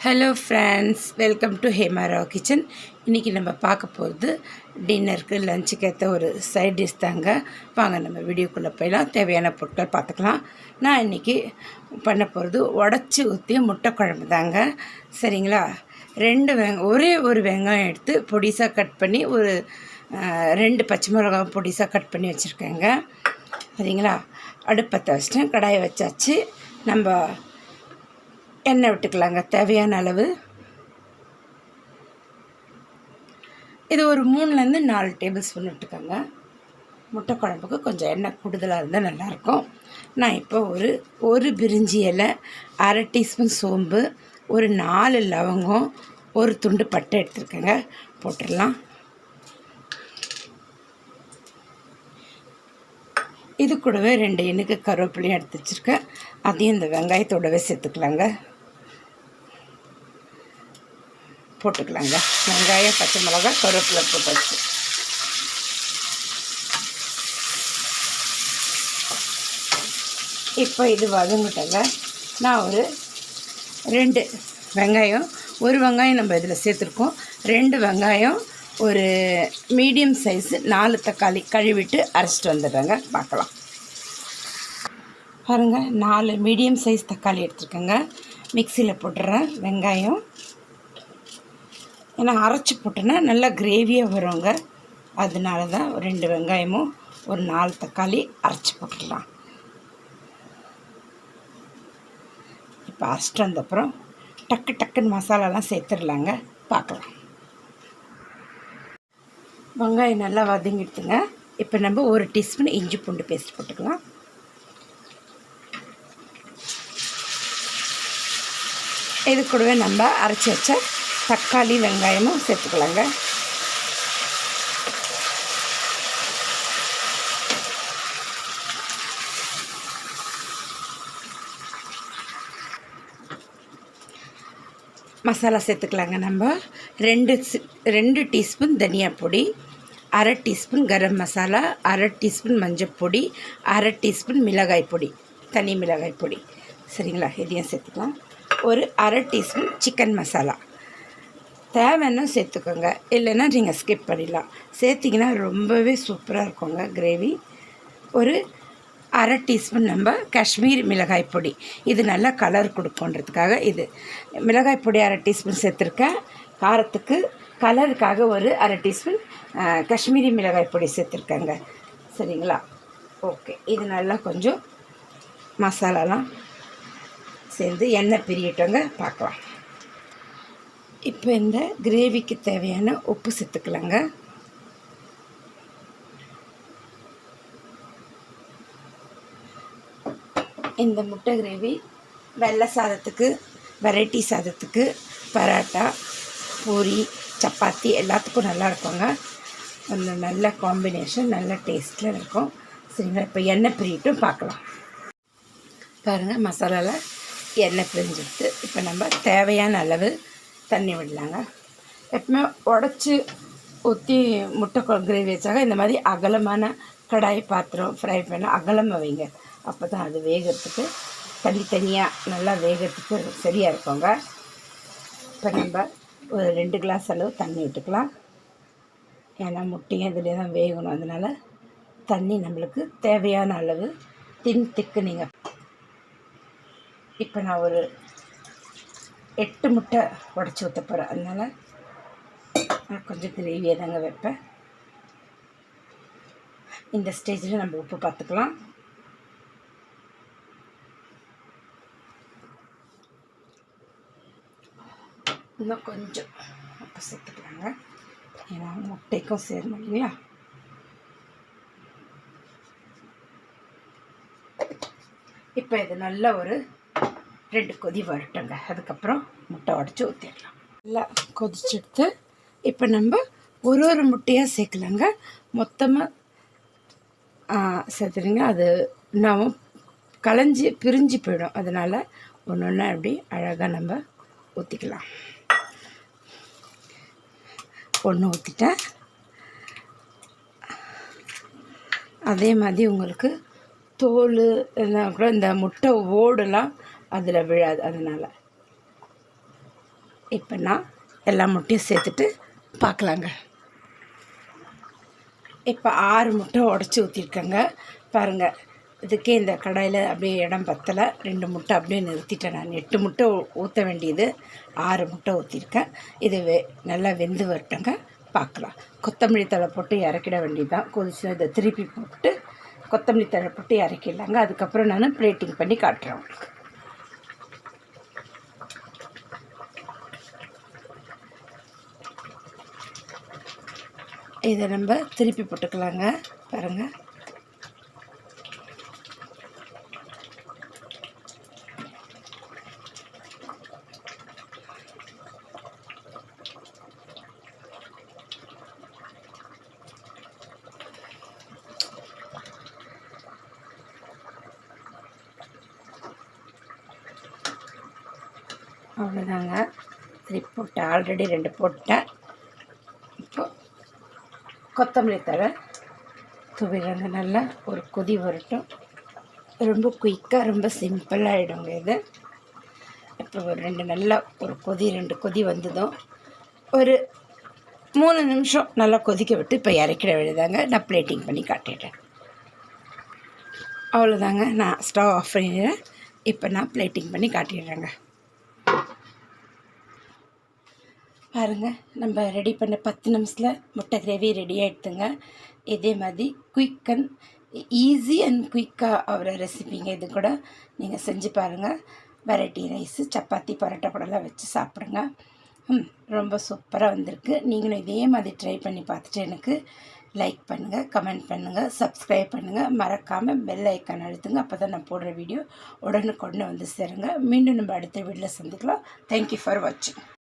Hello friends, welcome to ஹேமாரா kitchen. இன்றைக்கி நம்ம பார்க்க போகிறது டின்னருக்கு லஞ்சுக்கு ஏற்ற ஒரு சைட் டிஷ் தாங்க. வாங்க நம்ம வீடியோக்குள்ளே போயலாம். தேவையான பொருட்கள் பார்த்துக்கலாம். நான் இன்றைக்கி பண்ண போகிறது உடச்சி ஊற்றிய முட்டை குழம்பு தாங்க. சரிங்களா? ஒரே ஒரு வெங்காயம் எடுத்து பொடிசாக கட் பண்ணி ஒரு 2 பச்சை மிளகாய் பொடிசாக கட் பண்ணி வச்சுருக்கேங்க. சரிங்களா? அடுப்பத்தை வச்சிட்டேன், கடாயை வச்சாச்சு. நம்ம எண்ணெய் விட்டுக்கலாங்க தேவையான அளவு. இது ஒரு 3லேருந்து 4 டேபிள் ஸ்பூன் விட்டுக்கோங்க. முட்டை குழம்புக்கு கொஞ்சம் எண்ணெய் கூடுதலாக இருந்தால் நல்லாயிருக்கும். நான் இப்போ ஒரு பிரிஞ்சி இலை, 1/2 டீஸ்பூன் சோம்பு, ஒரு 4 லவங்கம், ஒரு துண்டு பட்டை எடுத்துருக்கேங்க. போட்டுடலாம். இது கூடவே 2 எண்ணுக்கு கருவேப்பிலையும் எடுத்து வச்சுருக்கேன். அதையும் இந்த வெங்காயத்தோடவே சேர்த்துக்கலாங்க. போட்டுக்கலாங்க. வெங்காயம், பச்சை மிளகாய், கருவேப்பிலை போட்டாச்சு. இப்போ இது வதங்கிட்டங்க. நான் ஒரு 2 வெங்காயம், ஒரு வெங்காயம் நம்ம இதில் சேர்த்துருக்கோம். 2 வெங்காயம், ஒரு மீடியம் சைஸு 4 தக்காளி கழுவிட்டு அரைச்சிட்டு வந்துடுறேங்க. பார்க்கலாம். பாருங்கள், 4 மீடியம் சைஸ் தக்காளி எடுத்துருக்கேங்க. மிக்சியில் போட்டுறேன். வெங்காயம் ஏன்னா அரைச்சி போட்டோன்னா நல்லா கிரேவியாக வருங்க. அதனால தான் 2 வெங்காயமும் ஒரு 4 தக்காளி அரைச்சி போட்டுடலாம். இப்போ அரைச்சிட்டு வந்தப்புறம் டக்குன்னு மசாலாலாம் சேர்த்துடலாங்க. பார்க்கலாம். வெங்காயம் நல்லா வதங்கிடுதுங்க. இப்போ நம்ம 1 டீஸ்பூன் இஞ்சி பூண்டு பேஸ்ட் போட்டுக்கலாம். இது கூடவே நம்ம அரைச்சி வச்ச தக்காளி வெங்காயமும் சேர்த்துக்கலாங்க. மசாலா சேர்த்துக்கலாங்க. நம்ம 2 டீஸ்பூன் தனியா பொடி, 1/2 டீஸ்பூன் கரம் மசாலா, 1/2 டீஸ்பூன் மஞ்சள் பொடி, 1/2 டீஸ்பூன் மிளகாய் பொடி, தனி மிளகாய் பொடி. சரிங்களா? இதையும் சேர்த்துக்கலாம். ஒரு 1/2 டீஸ்பூன் சிக்கன் மசாலா. தேவைன்னா சேர்த்துக்கோங்க, இல்லைன்னா நீங்கள் ஸ்கிப் பண்ணிடலாம். சேர்த்திங்கன்னா ரொம்பவே சூப்பராக இருக்குங்க கிரேவி. ஒரு 1/2 டீஸ்பூன் நம்ம காஷ்மீர் மிளகாய் பொடி. இது நல்லா கலர் கொடுக்குன்றதுக்காக இது மிளகாய் பொடி 1/2 டீஸ்பூன் சேர்த்துருக்கேன். காரத்துக்கு கலருக்காக ஒரு 1/2 டீஸ்பூன் காஷ்மீரி மிளகாய் பொடி சேர்த்துருக்கேங்க. சரிங்களா? ஓகே. இது நல்லா கொஞ்சம் மசாலாலாம் சேர்ந்து எண்ணெய் பிரியட்டோங்க. பார்க்கலாம். இப்போ இந்த கிரேவிக்கு தேவையான உப்பு சேர்த்துக்கலாங்க. இந்த முட்டை கிரேவி வெள்ளை சாதத்துக்கு, வெரைட்டி சாதத்துக்கு, பரோட்டா, பூரி, சப்பாத்தி எல்லாத்துக்கும் நல்லா இருக்குங்க. அந்த நல்ல காம்பினேஷன், நல்ல டேஸ்ட்டில் இருக்கும். சரிங்களா? இப்போ எண்ணெய் பிரிட்டும் பார்க்கலாம். பாருங்கள், மசாலாவில் எண்ணெய் பிரிஞ்சுடுத்து. இப்போ நம்ம தேவையான அளவு தண்ணி விடலாங்க. எப்பவுமே உடச்சி ஊற்றி முட்டை கிரேவி வச்சாங்க இந்த மாதிரி அகலமான கடாய் பாத்திரம் ஃப்ரை பண்ண அகலமாக வைங்க. அப்போ தான் அது வேகிறதுக்கு தனித்தனியாக நல்லா வேகிறதுக்கு சரியாக இருக்குங்க. இப்போ நம்ம ஒரு 2 கிளாஸ் அளவு தண்ணி விட்டுக்கலாம். ஏன்னா முட்டையும் இதிலே தான் வேகணும். அதனால் தண்ணி நம்மளுக்கு தேவையான அளவு திக்கு நீங்கள். இப்போ நான் ஒரு 8 முட்டை உடச்சி ஊற்ற போகிறேன். அதனால் நான் கொஞ்சம் கிரேவியாக தாங்க வைப்பேன். இந்த ஸ்டேஜில் நம்ம உப்பு பார்த்துக்கலாம். இன்னும் கொஞ்சம் உப்பு சேர்த்துக்கலாங்க. ஏன்னா முட்டைக்கும் சேரணும் இல்லைங்களா? இப்போ இது நல்ல ஒரு 2 கொதி வரட்டுங்க. அதுக்கப்புறம் முட்டை உடச்சி ஊற்றிடலாம். நல்லா கொதிச்செடுத்து இப்போ நம்ம ஒரு முட்டையாக சேர்க்கலாங்க. மொத்தமாக சேர்த்துருங்க. அது நான் களைஞ்சி பிரிஞ்சு போயிடும். அதனால் ஒன்று அப்படி அழகாக நம்ம ஊற்றிக்கலாம். ஒன்று ஊற்றிட்டேன். அதே மாதிரி உங்களுக்கு தோல் எல்லாம் கூட இந்த முட்டை ஓடெல்லாம் அதில் விழாது. அதனால் இப்போ நான் எல்லா முட்டையும் சேர்த்துட்டு பார்க்கலாங்க. இப்போ 6 முட்டை உடச்சி ஊற்றிருக்கேங்க. பாருங்கள், இதுக்கே இந்த கடாயில் அப்படியே இடம் பத்தலை, 2 முட்டை அப்படியே நிறுத்திட்டேன். நான் 8 முட்டை ஊற்ற வேண்டியது 6 முட்டை ஊற்றிருக்கேன். இது நல்லா வெந்து வரட்டுங்க, பார்க்கலாம். கொத்தமல்லி தழை போட்டு இறக்கிட வேண்டியதுதான். கொதிச்சு இதை திருப்பி போட்டு கொத்தமல்லி தழை போட்டு இறக்கிடலாங்க. அதுக்கப்புறம் நான் பிளேட்டிங் பண்ணி காட்டுறேன் உங்களுக்கு. இதை நம்ம திருப்பி போட்டுக்கலாங்க. பாருங்கள், அவ்வளோதாங்க. திருப்பி போட்டேன், ஆல்ரெடி 2 போட்டேன். இப்போ கொத்தமல்லி தழை தூவிடுங்க. நல்லா ஒரு கொதி வரட்டும். ரொம்ப குயிக்காக, ரொம்ப சிம்பிளாகிடுங்க இது. இப்போ ஒரு 2 கொதி வந்ததும் ஒரு 3 நிமிஷம் நல்லா கொதிக்க விட்டு இப்போ இறக்கிட வேண்டியதாங்க. நான் பிளேட்டிங் பண்ணி காட்டிடுறேன். அவ்வளோதாங்க, நான் ஸ்டவ் ஆஃப் பண்ணிடுறேன். இப்போ நான் பிளேட்டிங் பண்ணி காட்டிடுறேங்க. பாருங்கள், நம்ம ரெடி பண்ண 10 நிமிஷத்தில் முட்டை கிரேவி ரெடி ஆகிடுதுங்க. இதே மாதிரி குயிக் அண்ட் ஈஸி அண்ட் குயிக்காக ஆகிற ரெசிபிங்க. இது கூட நீங்கள் செஞ்சு பாருங்கள். வெரைட்டி ரைஸு, சப்பாத்தி, பரோட்டா கூடலாம் வச்சு சாப்பிடுங்க. ரொம்ப சூப்பராக வந்திருக்கு. நீங்களும் இதே மாதிரி ட்ரை பண்ணி பார்த்துட்டு எனக்கு லைக் பண்ணுங்கள், கமெண்ட் பண்ணுங்கள், சப்ஸ்கிரைப் பண்ணுங்கள். மறக்காமல் பெல் ஐக்கான் அழுத்துங்க. அப்போ தான் நான் போடுற வீடியோ உடனுக்குடனே வந்து சேருங்க. மீண்டும் நம்ம அடுத்த வீடியோவில் சந்திக்கலாம். தேங்க்யூ ஃபார் வாட்சிங்.